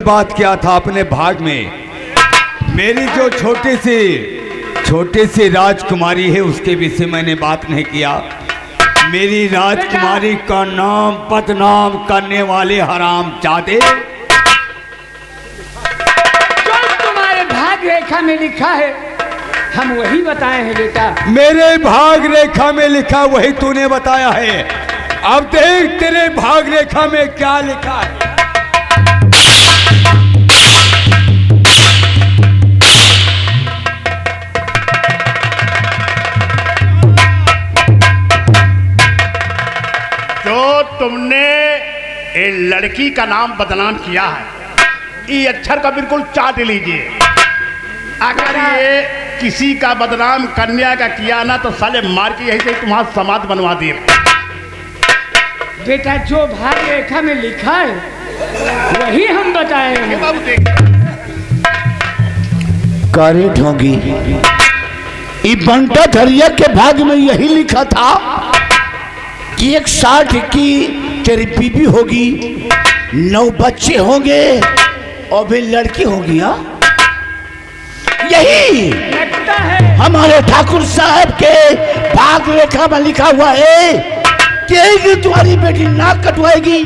बात किया था अपने भाग में। मेरी जो छोटी सी राजकुमारी है उसके विषय मैंने बात नहीं किया। मेरी राजकुमारी का नाम बदनाम करने वाले हराम जादे, जो तुम्हारे भाग रेखा में लिखा है हम वही बताए हैं बेटा। मेरे भाग रेखा में लिखा वही तूने बताया है। अब देख तेरे भाग रेखा में क्या लिखा है। जो तुमने एक लड़की का नाम बदनाम किया है, ये अक्षर का बिल्कुल चाट लीजिए। अगर ये किसी का बदनाम कन्या का किया ना तो साले मार के यही से तुम्हारा समाज बनवा दिए। बेटा जो भाग रेखा में लिखा है वही हम बताए हैं। बाबू देख, कारे ढोंगी, ये बंटा धरिया के भाग में यही लिखा था कि 160 की तेरी बीबी होगी, 9 बच्चे होंगे और भी लड़की होगी। हाँ, यही लगता है हमारे ठाकुर साहब के भाग रेखा में लिखा हुआ है कि तुम्हारी बेटी नाक कटवाएगी।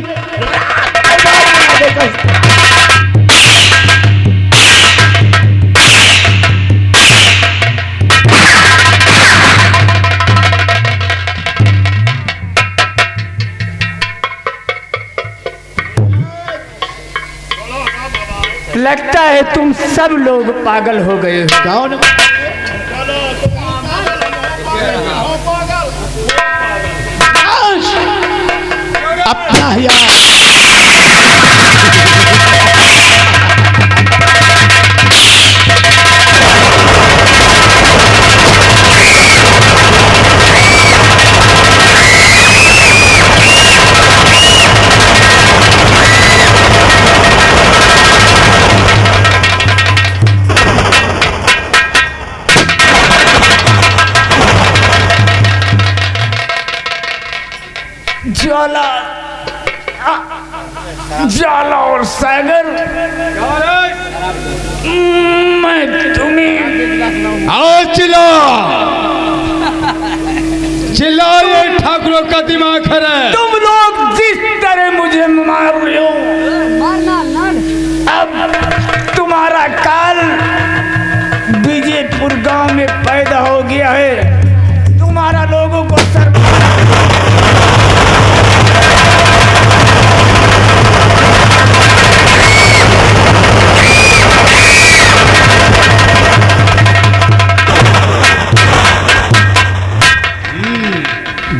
लगता है तुम सब लोग पागल हो गए हो। कौन? अपना यार जाला और सागर, मैं तुम्हें आओ चिल्ला ये ठाकुरों का दिमाग खराब। तुम लोग जिस तरह मुझे मार रहे हो, अब तुम्हारा काल विजयपुर गांव में पैदा हो गया है। तुम्हारा लोगों को सर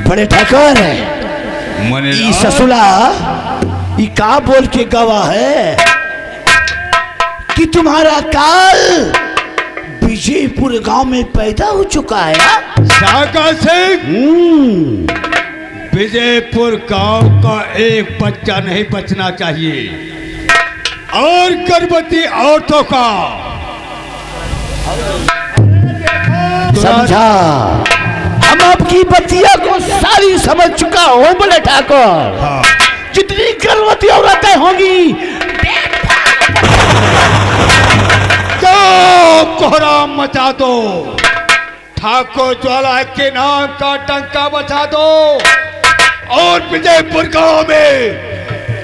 बड़े ठाकर है। ई ससुला ई का बोल के गवा है कि तुम्हारा काल विजयपुर गांव में पैदा हो चुका है। सागर सिंह, विजयपुर गांव का एक बच्चा नहीं बचना चाहिए और गर्भवती औरतों का समझा। हम आपकी बतिया को सारी समझ चुका हूँ बड़े ठाकुर। हाँ। जितनी गर्भवती औरतें होंगी तो कोहराम मचा दो, ठाकुर ज्वाला के नाम का टंका बचा दो और विजयपुर गांव में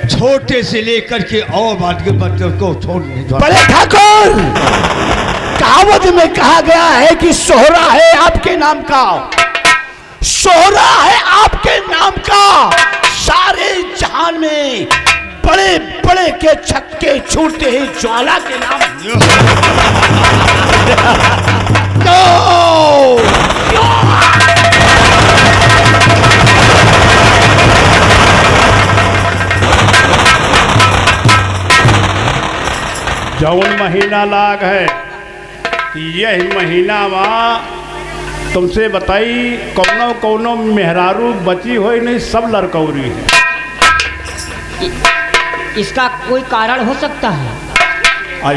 छोटे से लेकर के और बात के बच्चों को छोड़ने दो। बड़े ठाकुर, कहावत में कहा गया है कि सोहरा है आपके नाम का, सोहरा है आपके नाम का। सारे जहान में बड़े बड़े के छक्के छूटते हैं ज्वाला के नाम। जौन महीना लाग है यही महीना वहाँ तुमसे बताई कौनो कौनो मेहरारू बची हो नहीं, सब लड़कौरी है। इसका कोई कारण हो सकता है?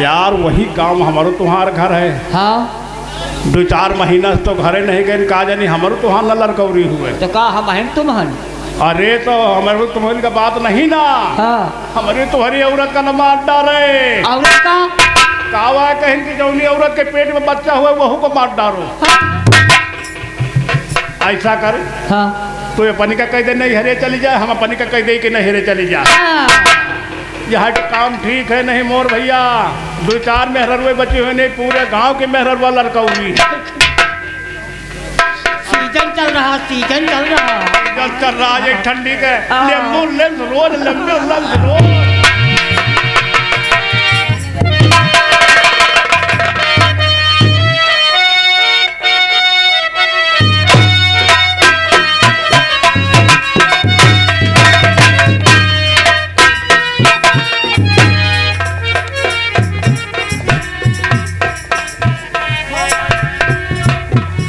यार वही गांव हमारो तुम्हार घर है। हाँ, 2-4 महीना से तो घरे नहीं गए, कहा जानी हमारो तुहार न लड़कौरी हुए। तो का हम हैं तुम हन? अरे तो हमारे तुम्हारी का बात नहीं ना, हाँ हमारी तुम्हारी औरत का नमाज डाले औरत का कावा कहें कि जौनी औरत के पेट में बच्चा हुआ वहू को मार डालो। ऐसा कर हाँ तो अपनी का कह दे नहीं हरे चली जाए, हम अपनी का कह दे कि नहीं हरे चली जाए। यह काम ठीक है नहीं मोर भैया, 2-4 मेहररुए बचे हुए नहीं, पूरे गांव के मेहररुआ लड़का हुई। सीजन चल रहा, सीजन चल रहा। जब चल रहा है ठंडी के लेम्बू लेंस रोज लेम्बू लेंस रोज।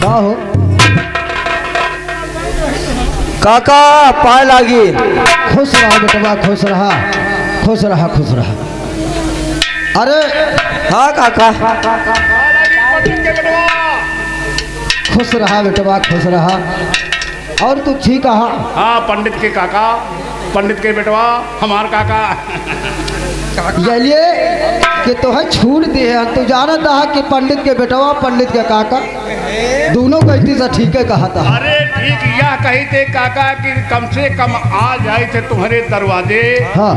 का हो काका पाए लागी। खुश रहा बेटवा, खुश रहा, खुश रहा, खुश रहा। अरे हाँ काका, खुश रहा बेटवा, खुश रहा। और तू ठीक कहा? हाँ पंडित के काका, पंडित के बेटवा हमार काका। ये कि तो है छूट दे है, तू जाना था कि पंडित के बेटवा पंडित के काका दोनों कहती से ठीक है कहा था। अरे ठीक यह कही थे काका कि कम से कम आ जाए थे तुम्हारे दरवाजे। हाँ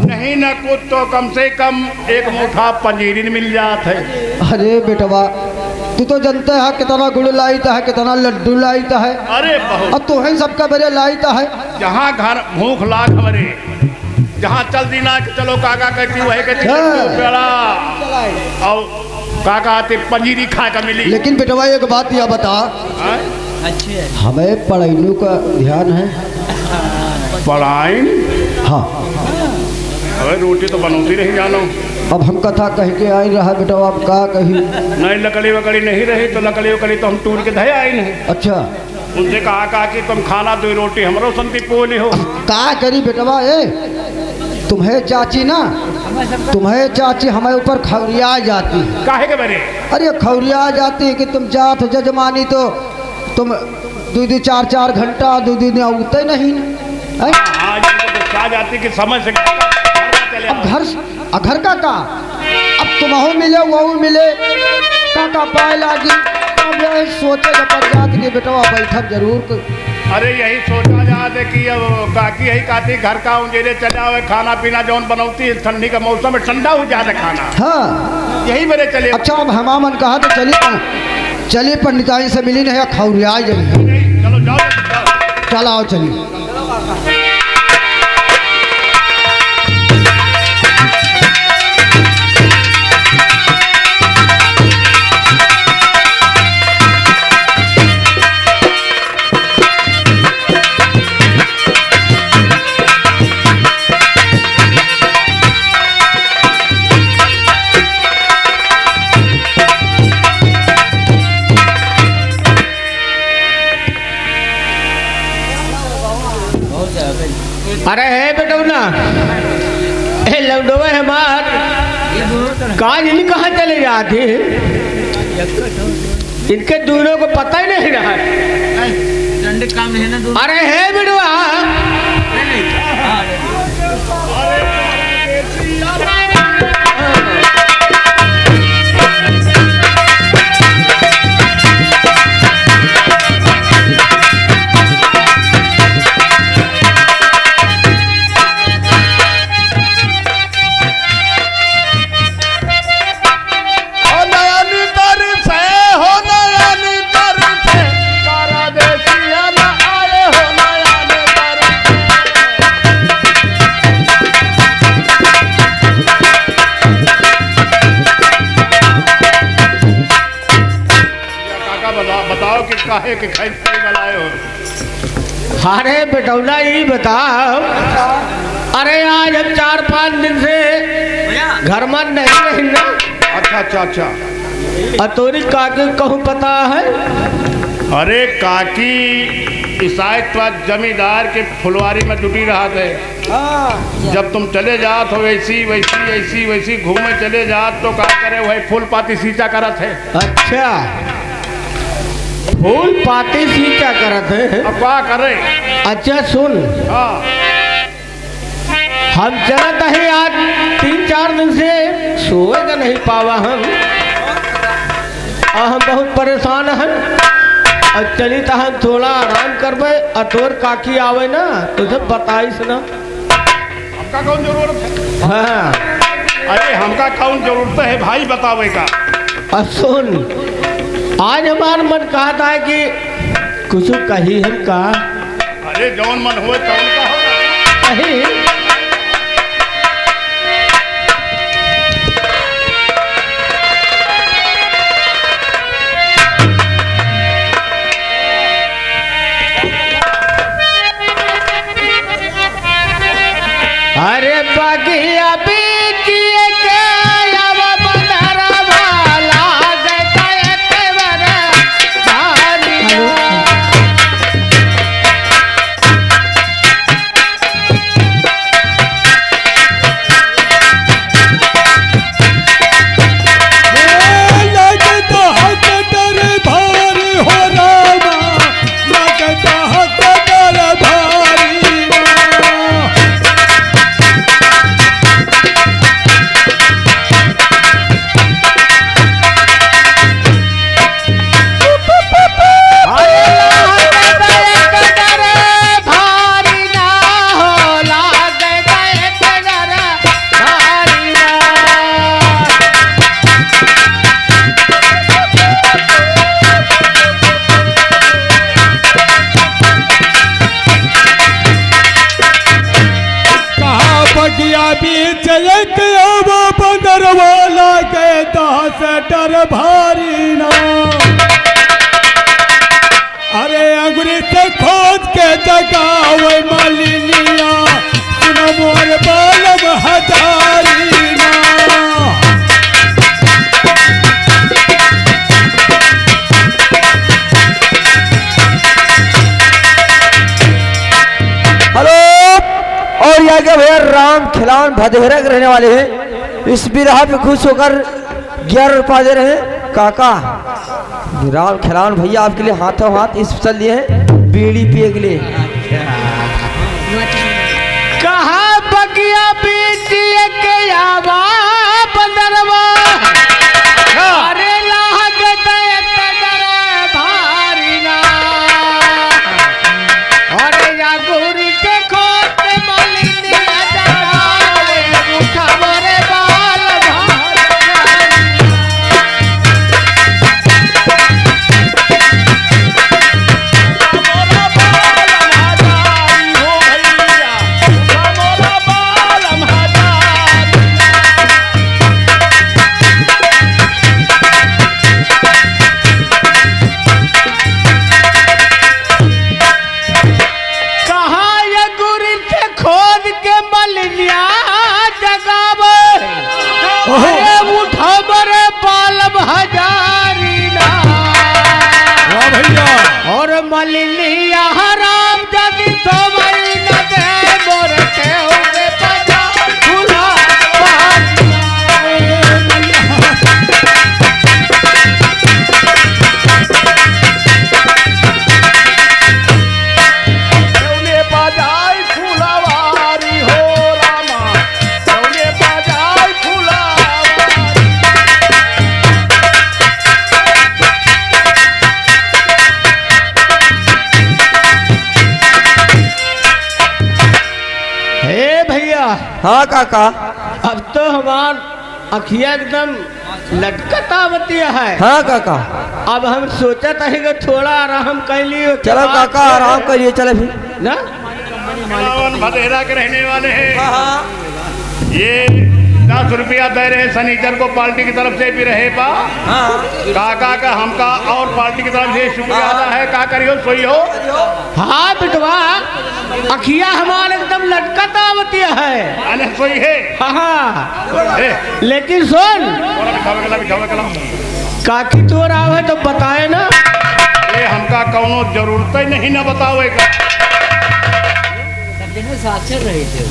नहीं न कुछ तो कम से कम एक मुठा पंजीरी मिल जात है। अरे बेटवा तू तो जानता है कितना गुड़ लाइता है, कितना लड्डू लाइता है। अरे बहुत और तू है सबका बड़े लाइता है। जहाँ घर भूख लाग हमारे, जहाँ चल दीना कि चलो काका कहती वही कहती और काका आते पंजीरी खा का मिली। लेकिन बेटवा एक बात यह बता, हमें पढ़ाई का ध्यान है? पढ़ाई हाँ अरे रोटी तो बनौती रही जानो। अब हम कथा कह के आई रहा बेटवा, अब का कही? नहीं लकड़ी वकड़ी नहीं रही तो लकड़ी वकड़ी तो हम टूर के धे आई नहीं। अच्छा उनसे कहा कि तुम खाना 2 रोटी हमरो संती पोली हो। का करी बेटवा? तुम्हें चाची ना, तुम्हें चाची हमारे ऊपर खौरिया जाती है। काहे के बरे? अरे खौरिया जाती है कि तुम जात हो जजमानी तो तुम 2-2 4-4 घंटा 2 दिन उगते नहीं ना। हाँ तो आ जाती कि समझ से अब घर का अब तुम्हें मिले वो मिले काका पाए लागी। अब यही सोचे जब जात के बेटवा बैठक जरूर। अरे यही सोचा जाते कि अब काकी यही काती घर का उंजेरे चला हुए खाना पीना जौन बनौती है ठंडी का मौसम में ठंडा हो जाता खाना। हाँ यही मेरे चले। अच्छा अब हमामन कहा तो चलिए पंडिताई से मिली नहीं खौरिया जाइए। चलो जाओ चलाओ चलिए। अरे है बेटौना, लवडोवे हमार काज नहीं कहाँ चले जाते, इनके दूरों को पता ही नहीं रहा। काम है ना। अरे है बेटवा काहे के खाई बनाए हो? अरे बेटौला ये बताओ, अरे आज हम 4-5 दिन से घर में नहीं रही ना। अच्छा अच्छा अच्छा। अतोरी काकी कहूँ पता है? अरे काकी ईसाइत जमींदार के फुलवारी में जुटी रहा थे। जब तुम चले जात हो वैसी वैसी ऐसी वैसी घूमे चले जात तो क्या करे वही फूल पाती सींचा करत है। अच्छा फूल पाते सी क्या करत है? अब क्या करे? अच्छा सुन, हाँ हम चलत है आज 3-4 दिन से सोएगा नहीं पावा हम, और हम बहुत परेशान हैं। और चली तो हम थोड़ा आराम करबे, और तोर काकी आवे ना तुझे बताइस ना। हमका कौन जरूरत है? हाँ अरे हमका कौन जरूरत है भाई बतावे का? और सुन, आज हमारा मन कहता है कि कुछ कही हम का अरे जौन मन हुए तौन का होगा। कही। अरे बगिया बीचिए के अब बदरवा लागता एतवर धारिया। लगता हक डर भारी हो रामा, लगता हक डर भारी ना। कहाँ बगिया बीच एक अब बंदरवा लगता से डर भारी ना। अरे अंगुरी से खोद के जगावे मालिनिया, सुनो मोर बालम हजारी ना। हेलो, और यहाँ के भैया राम खिलावन भदेहरा के रहने वाले हैं। इस बिरहा पे खुश होकर 11 रुपया दे रहे हैं काका। राम खिलावन भैया आपके लिए हाथों हाथ स्पेशल लिए हैं बीड़ी पिए के लिए। कहाँ बगिया बीचिए के आवा बदरवा, अरे लागता एतवर भारी ना। अरे या गुरी के खोत मलिनिया जगावे, उठा मोरे बाल भारी। कहाँ ये गुरी के खोद के मलिनिया जगावे, अरे उठा मोरे बाल हजारी ना। वाह भैया, और मलिनिया हराम जदी तो न दे मोर के होके बजा खुला कौने बाजाई फुलवारी हो रामा, कौने बाजाई फुलवारी। हे भैया, हाँ काका। अब तो हमार अखिया एकदम लटकतावती है। हाँ काका, अब हम सोचत है कि थोड़ा आराम कर लिए। चलो काका आराम करिए, चले फिर ना। खिलावन भदेहरा के रहने वाले हैं। ये 10 रुपया दे रहे सनीचर को पार्टी की तरफ से भी रहे बा। काका का हमका और पार्टी की तरफ से शुक्रिया अदा है। का करियो सोई हो? हाँ बिटवा, अखिया हमारे एकदम लटकतावती है। अने सोई है। हाँ ए, लेकिन सुन, बिठावे कला। काकी तोर आवे तो बताए ना। ये हमका कौनो जरूरत ही नहीं ना बतावे का। साक्षर रहे थे।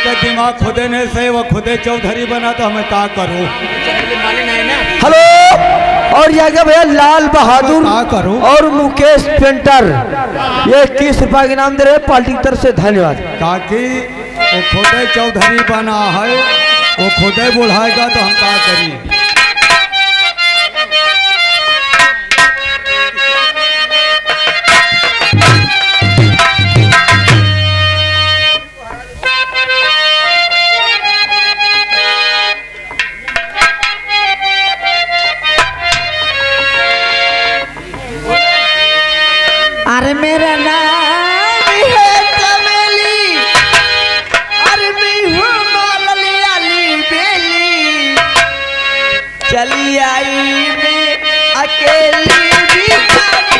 का दिमाग खुदे ने से वो खुदे चौधरी बना तो हमें क्या करूं। हेलो। और ये क्या भैया लाल बहादुर हाँ, करो। और मुकेश पेंटर ये 21 रुपए के नाम दे रहे पार्टी की तरफ से धन्यवाद। ताकि वो खुदे चौधरी बना है, वो खुदे बुढ़ाएगा तो हम क्या करिए। अरे मेरा नाम है चमेली, अरे मैं हूँ मौलली अली बेली, चली आई मैं अकेली भिखारी।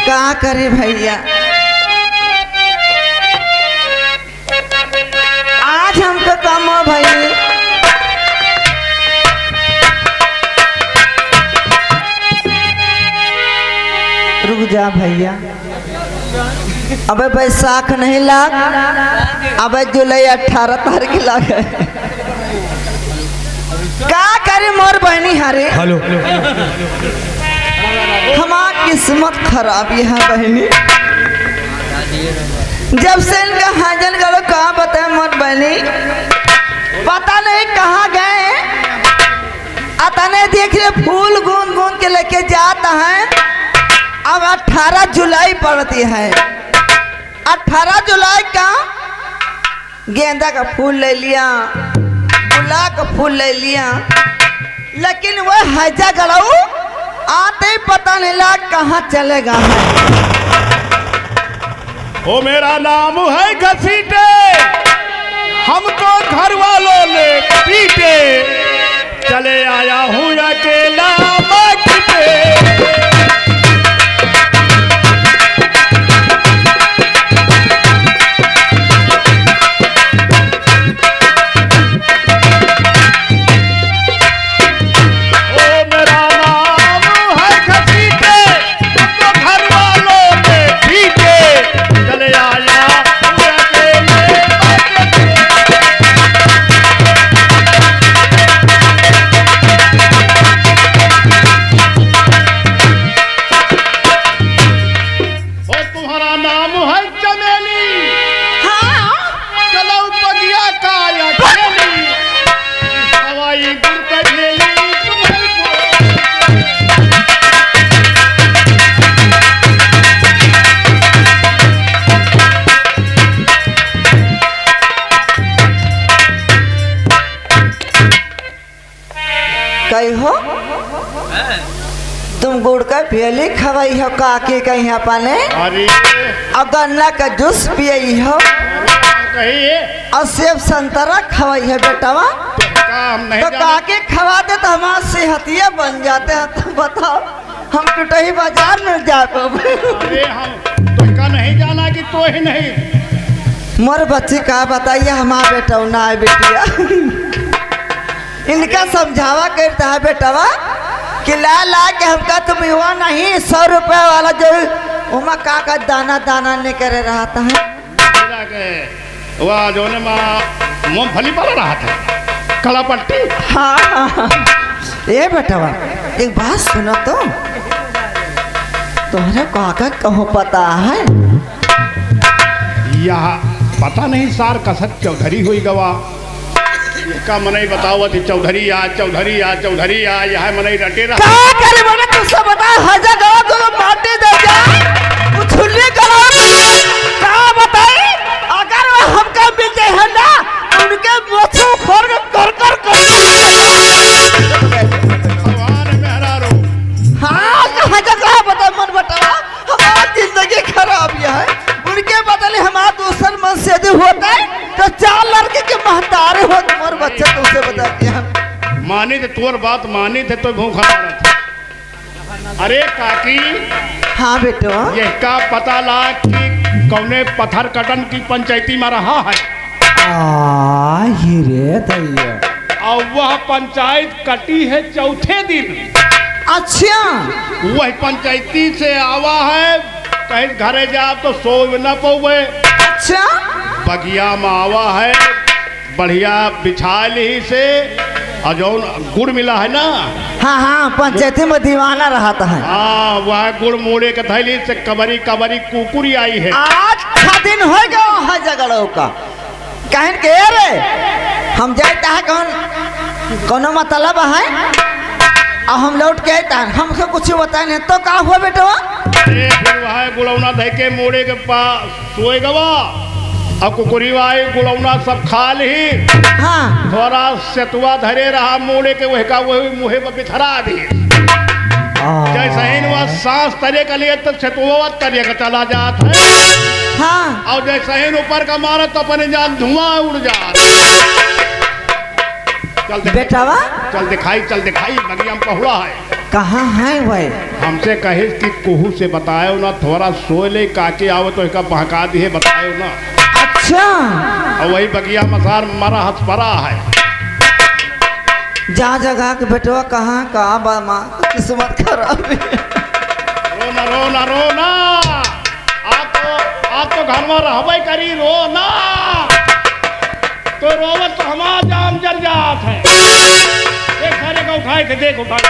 क्या करे भैया, आज हमको कम हो भाई। रुक जा भैया, अबे बैसाख नहीं लाग, अबे जुलाई 18 तारीख लाग। क्या करे मोर बहनी हरे। हेलो हमार किस्मत खराब है बहनी, जब से इनका हाजन गलो कहाँ बताए मोर बहनी, पता नहीं कहाँ गए। आता नहीं देख रहे फूल गूंद गूंद के लेके जाता है। अब 18 जुलाई पड़ती है, 18 जुलाई का गेंदा का फूल ले लिया, गुलाब का फूल ले लिया, लेकिन वह हैजा गड़ाऊ आते ही पता नहीं लगा कहाँ चलेगा है। ओ मेरा नाम है घसीटे, हमको घर वालों ने पीटे, चले आया हूँ अकेला मठ पे। गुड़ का भेली खवाई हो काके का यहाँ पाने अरे और गन्ना का जूस पियई हो कहिए और सेब संतरा खवाई है बेटावा। हम नहीं तो जाना। काके खवा दे तो हमारा सेहतिया बन जाते हैं। तो बताओ हम टूटही बाजार में जा पाओगे। अरे हम तो का नहीं जाना कि तो ही नहीं। मोर बच्चे का बताइए हमारा बेटा ना है बेटिया। इनका समझावा करता है बेटावा कि ला ला के हमका तुम हुआ नहीं 100 रुपया वाला जो उमा का दाना दाना नहीं करे रहा था है। वह जो ने मूंगफली वाला रहा था कला पट्टी। हाँ हाँ हाँ। ये बेटावा एक बात सुनो तो तुम्हारे काका कहो पता है यहाँ पता नहीं सार कसक चौधरी हुई गवा इसका मनई बताओ थी चौधरी आ यह मनई रटे रहा। क्या करे मैंने तुझसे बता हजा गवा को माटे दे जा उछुल्ली गवा क्या बताई अगर वो हमका मिलते हैं ना उनके मोछों फोड़ कर भगवान मेहरा रो। हाँ हजा गवा बता मन बतावा हमारा जिंदगी खराब है उनके बदले हमारा दूसर मन से यदि होता है तो 4 लड़के के महतारे हो तुम्हारे बच्चे तुमसे बता दिया। मानी थे तोर बात मानी थे तो भूखा रहा था। अरे काकी हाँ बेटो यह का पता ला कि कौने पत्थर कटन की पंचायती में रहा है रे दैया और वह पंचायत कटी है चौथे दिन। अच्छा वह पंचायती से आवा है कहीं घरे जा तो सो न पौवे अच्छा बगिया में आवा है बढ़िया बिछा ली से और जो गुड़ मिला है ना हाँ हाँ पंचायती में दीवाना रहता है। हाँ वह गुड़ मोड़े के थैली से कबरी कबरी कुकुरी आई है। आज 6 दिन हो गया हर जगह का कहन के रे हम जाता है कौन कोनो मतलब है और हम लौट के आता है हमको कुछ बताए नहीं तो का हुआ बेटा अरे फिर वह गुड़ौना धै के मोड़े के पास सोए गवा अब कुकुरी आई गुड़ौना सब खा ली हाँ थोड़ा सेतुआ धरे रहा मोड़े के वह का वही मुहे पर बिथरा दी जैसे ही वह सांस तरे के लिए तो सेतुआ तरे का चला जाता है हाँ और जैसे ही ऊपर का मारा तो अपने जान धुआं उड़ जा। बेटावा चल दिखाई बगिया में पहुड़ा है कहाँ है भाई हमसे कहे कि कुहू से बतायो ना थोड़ा सो ले काके आओ तो इसका बहका दिए बतायो ना। अच्छा और वही बगिया मसार मरा हथ परा है जा जगह के बेटवा कहाँ माँ किस्मत खराब है। रोना आप तो घर में रहबे करी रोना तो रोवत तो हमारा जान जल जात है। देख सारे को उठाए के देख उठाए